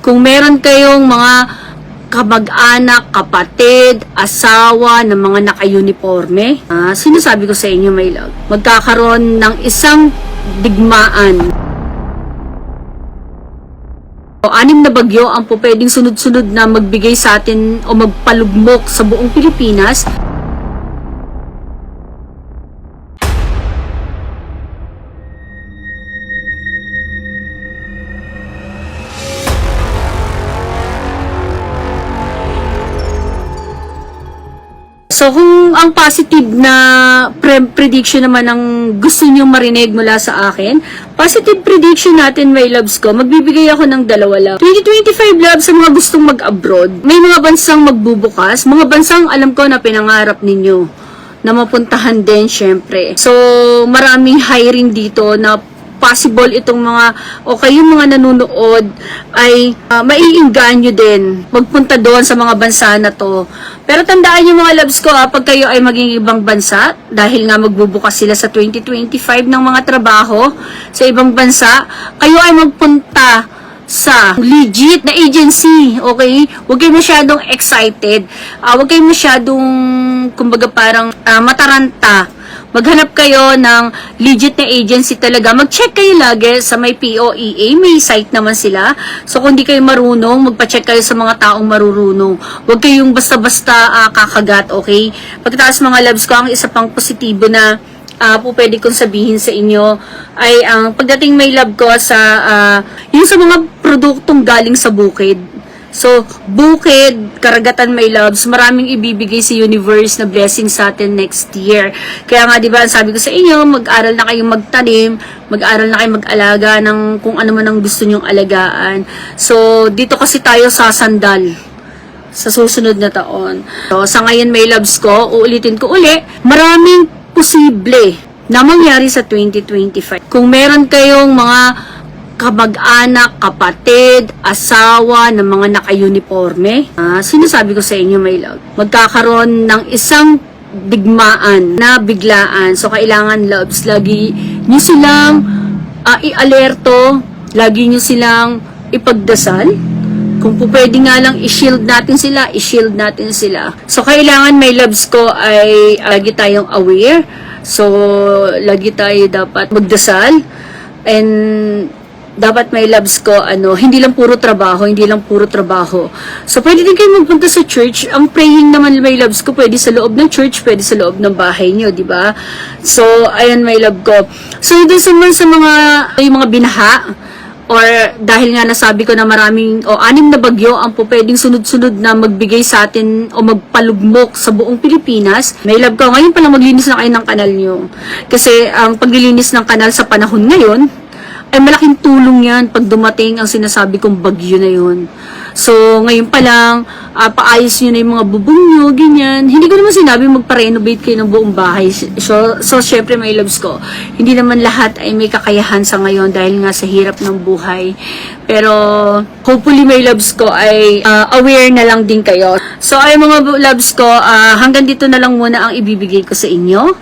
Kung meron kayong mga kamag-anak, kapatid, asawa ng mga naka-uniforme, sinasabi ko sa inyo, my love, magkakaroon ng isang digmaan. Anim na bagyo ang pwedeng sunod-sunod na magbigay sa atin o magpalugmok sa buong Pilipinas. So, kung ang positive na prediction naman ang gusto nyo marinig mula sa akin, positive prediction natin, my loves ko, magbibigay ako ng dalawa lang. 2025 loves sa mga gustong mag-abroad. May mga bansang magbubukas, mga bansang alam ko na pinangarap ninyo na mapuntahan din, syempre. So, maraming hiring dito na possible itong mga o kayong mga nanonood ay maiinganyo din magpunta doon sa mga bansa na to. Pero tandaan nyo mga loves ko, pag kayo ay maging ibang bansa, dahil nga magbubukas sila sa 2025 ng mga trabaho sa ibang bansa, kayo ay magpunta sa legit na agency, okay? Huwag kayo masyadong excited. Huwag kayo masyadong, kumbaga parang mataranta. Maghanap kayo ng legit na agency talaga. Mag-check kayo lagi sa may POEA. May site naman sila. So, kung di kayo marunong, magpa-check kayo sa mga taong marurunong. Huwag kayong basta-basta kakagat, okay? Pagkatapos mga loves ko, ang isa pang positibo na po pwede kong sabihin sa inyo ay ang pagdating may love ko sa yung sa mga produktong galing sa bukid. So, bukid, karagatan, my loves, maraming ibibigay si universe na blessing sa atin next year. Kaya nga, di ba, sabi ko sa inyo, mag-aral na kayong magtanim, mag-aral na kayong mag-alaga ng kung ano man ang gusto nyong alagaan. So, dito kasi tayo sasandal sa susunod na taon. So, sa ngayon, my loves ko, uulitin ko uli, maraming posible na mangyari sa 2025. Kung meron kayong mga kamag-anak, kapatid, asawa ng mga naka-uniforme, sinasabi ko sa inyo, my love, magkakaroon ng isang digmaan na biglaan. So, kailangan, loves, lagi nyo silang i-alerto, lagi nyo silang ipagdasal. Kung po pwede nga lang i-shield natin sila, i-shield natin sila. So, kailangan, my loves ko, ay lagi tayong aware. So, lagi tayo dapat magdasal. And dapat may loves ko, hindi lang puro trabaho, hindi lang puro trabaho. So, pwede din kayo magpunta sa church. Ang praying naman, may loves ko, pwede sa loob ng church, pwede sa loob ng bahay nyo, di ba? So, ayan, my love ko. So, dun sa mga binaha, or dahil nga nasabi ko na maraming, anim na bagyo, ang po pwedeng sunod-sunod na magbigay sa atin o magpalugmok sa buong Pilipinas, may love ko, ngayon pala maglinis na kayo ng kanal nyo. Kasi, ang paglilinis ng kanal sa panahon ngayon, ay malaking tulong yan pag dumating ang sinasabi kong bagyo na yun. So, ngayon pa lang, paayos nyo na yung mga bubong nyo, ganyan. Hindi ko naman sinabi magpa-renovate kayo ng buong bahay. So syempre, my loves ko, hindi naman lahat ay may kakayahan sa ngayon dahil nga sa hirap ng buhay. Pero, hopefully, my loves ko ay aware na lang din kayo. So, ay mga loves ko, hanggang dito na lang muna ang ibibigay ko sa inyo.